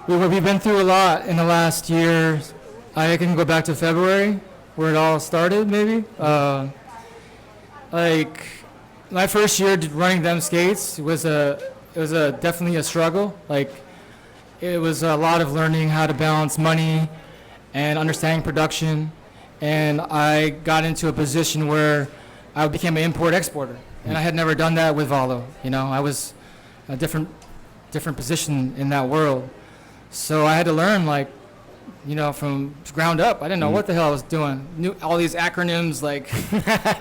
We've been through a lot in the last year. I can go back to February, where it all started, maybe. Like my first year running them skates was definitely a struggle. Like it was a lot of learning how to balance money and understanding production, and I got into a position where I became an import-exporter, and I had never done that with Valo. I was a different position in that world. So I had to learn, from ground up. I didn't know what the hell I was doing. Knew all these acronyms like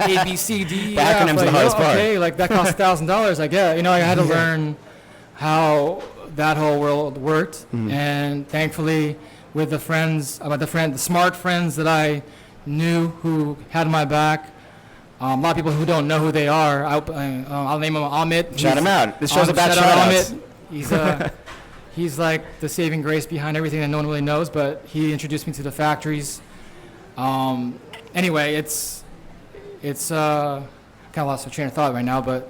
A, B, C, D, the acronyms are the hardest part. Okay, that cost $1,000. I get. I had to learn how that whole world worked, and thankfully, with the smart friends that I knew who had my back. A lot of people who don't know who they are. I'll name him Amit. Shout him out. This show's about shout-outs. He's like the saving grace behind everything that no one really knows, but he introduced me to the factories. Anyway, it's kind of lost my train of thought right now, but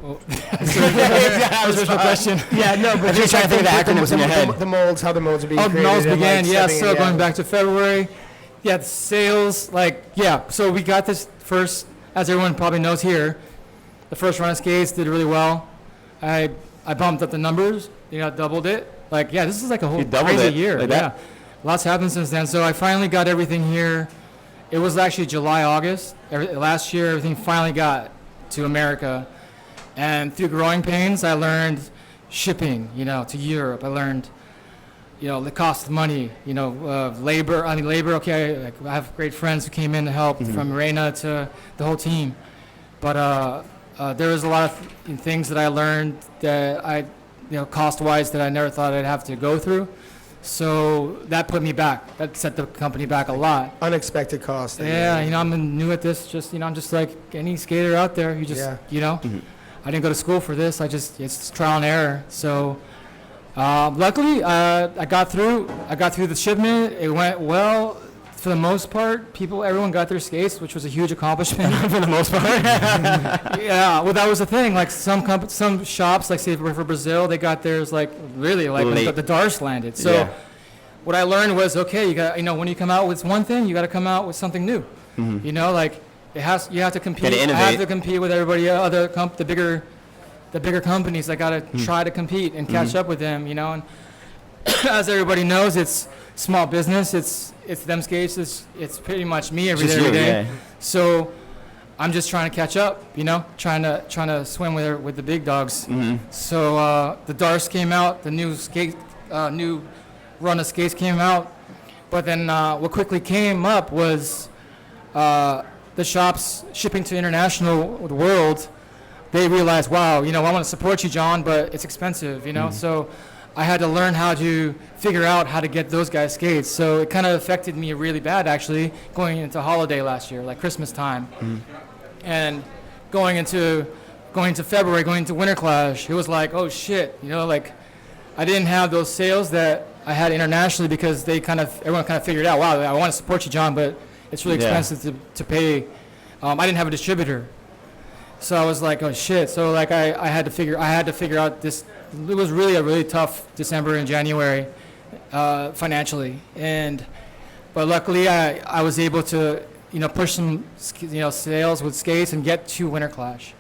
that was the original question. Yeah, no, but you're trying to think of the acronyms in your head. The molds, how the molds are being created. Molds began, so yeah. going back to February, the sales, so we got this first, as everyone probably knows here, the first run of skates did really well. I bumped up the numbers, doubled it. This is like a whole crazy year. Lots happened since then. So I finally got everything here. It was actually July, August. Last year, everything finally got to America. And through growing pains, I learned shipping, to Europe. I learned, the cost of money, labor. Okay, I have great friends who came in to help, from Reina to the whole team. But there was a lot of things that I learned that cost-wise that I never thought I'd have to go through. So that put me back. That set the company back a lot. Unexpected cost. Yeah, I'm new at this. I'm just like any skater out there. I didn't go to school for this. It's trial and error. So luckily, I got through the shipment. It went well. For the most part, everyone got their skates, which was a huge accomplishment. For the most part. Yeah, well, that was the thing. Some shops, say for Brazil, they got theirs really when the Dars landed. So what I learned was, okay, you got when you come out with one thing, you got to come out with something new. You have to compete. I have to compete with everybody, the bigger companies. I got to try to compete and catch up with them. And as everybody knows, it's small business. It's them skates. It's pretty much me every day. Yeah. So I'm just trying to catch up. Trying to swim with the big dogs. So the Dars came out. The new run of skates came out. But then what quickly came up was the shops shipping to international world. They realized, wow, I want to support you, Jon, but it's expensive. So I had to learn how to figure out how to get those guys skates. So it kind of affected me really bad, actually, going into holiday last year, Christmas time. And going into February, going into Winter Clash, it was oh shit, I didn't have those sales that I had internationally because everyone kind of figured out, wow, I want to support you, Jon, but it's really expensive to pay. I didn't have a distributor. So I was oh shit. So I had to figure out this. It was really a really tough December and January financially, but luckily I was able to push some sales with skates and get to Winter Clash.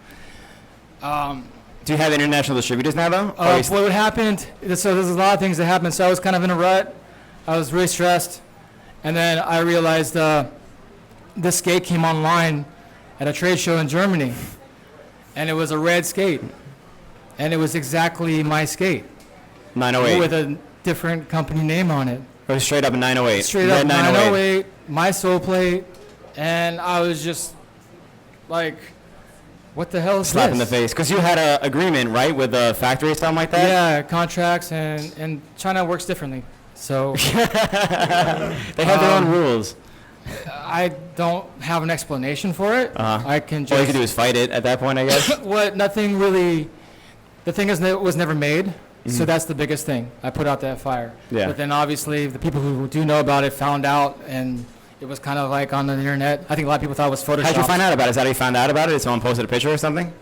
Do you have international distributors now though? What happened? So there's a lot of things that happened. So I was kind of in a rut. I was really stressed, and then I realized this skate came online at a trade show in Germany, and it was a red skate. And it was exactly my skate. 908. With a different company name on it. It was straight up a 908. Straight up 908, my sole plate. And I was just what the hell is Slap this? in the face. Because you had an agreement, right, with the factory or something like that? Yeah, contracts, and China works differently. So they have their own rules. I don't have an explanation for it. I can just... All you can do is fight it at that point, I guess. Nothing really... The thing is, it was never made, so that's the biggest thing. I put out that fire. Yeah. But then obviously the people who do know about it found out, and it was kind of on the internet. I think a lot of people thought it was Photoshop. How'd you find out about it? Is that how you found out about it? Did someone posted a picture or something?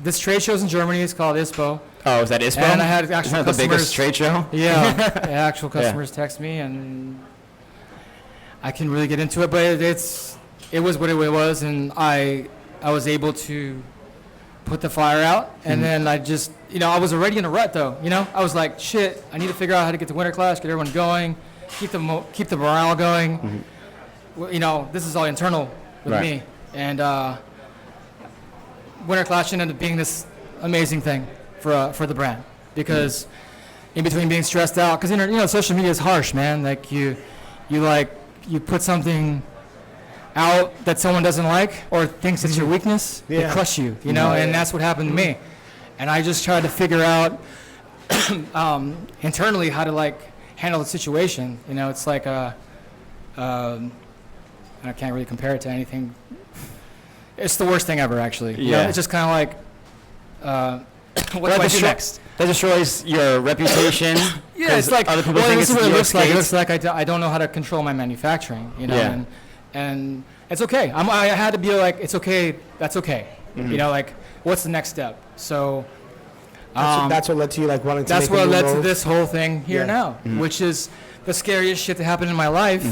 This trade show's in Germany. It's called ISPO. Oh, is that ISPO? And I had actual Isn't that the biggest customers. trade show? Yeah, actual customers text me, and I can really get into it, but it was what it was, and I was able to put the fire out, and then I just, I was already in a rut though, I was like, shit, I need to figure out how to get to Winter Clash, get everyone going, keep the morale going. Well, this is all internal with me, and Winter Clash ended up being this amazing thing for the brand, because in between being stressed out, because social media is harsh, man. Like you put something out that someone doesn't like or thinks it's your weakness, it crush you, and that's what happened to me. And I just tried to figure out internally how to handle the situation. It's like I can't really compare it to anything. It's the worst thing ever, actually. It's just kind of like, what do I do next? That destroys your reputation. It's like, other people well, think this it's is what it your looks like. It skates. looks like I don't know how to control my manufacturing, and it's okay. I had to be like, it's okay, that's okay. What's the next step? So That's what led to you wanting to that's make a what new led to move? this whole thing here now, which is the scariest shit that happened in my life.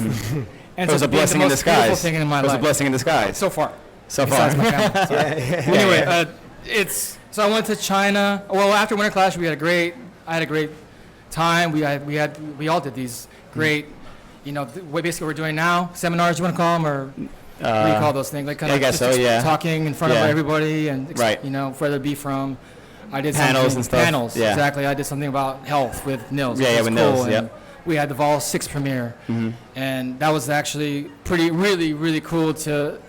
And It was a blessing in disguise. Beautiful thing in my It was life. a blessing in disguise. So far. So far. Besides my family. So. Anyway, so I went to China. Well, after Winter Clash, I had a great time. We all did these great, what basically we're doing now, seminars, you want to call them, or what do you call those things? Like I guess just so, yeah. talking in front of everybody, and Right. whether it be from, I did Panels something, and stuff. Panels, Yeah. exactly. I did something about health with Nils. Yeah, which was with cool, Nils, and yep. we had the Vol 6 premiere, and that was actually really, really cool to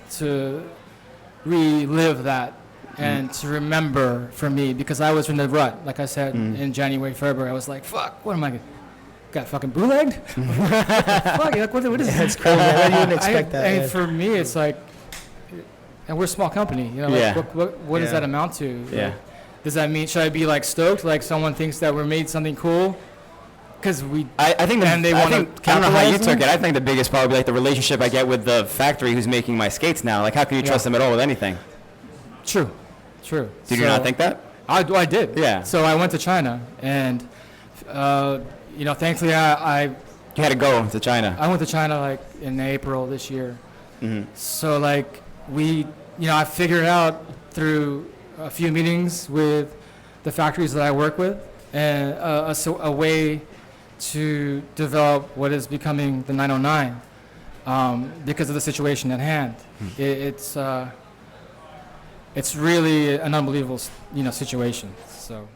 relive that and to remember for me, because I was in the rut, like I said, in January, February. I was like, fuck, what am I going to, got fucking bootlegged? Fuck, what is It's crazy. I didn't even expect that. And man. for me, it's like, and we're a small company, what does that amount to? Yeah. Like, does that mean, should I be stoked, like someone thinks that we made something cool? Because I think and they I want think- to I don't know how you capitalize on took it. I think the biggest part would be the relationship I get with the factory who's making my skates now. How can you trust them at all with anything? True. Did you not think that? I did. Yeah. So I went to China, and thankfully I You had to go to China. went to China in April this year. So I figured out through a few meetings with the factories that I work with, and a way to develop what is becoming the 909 because of the situation at hand. It's really an unbelievable situation. So.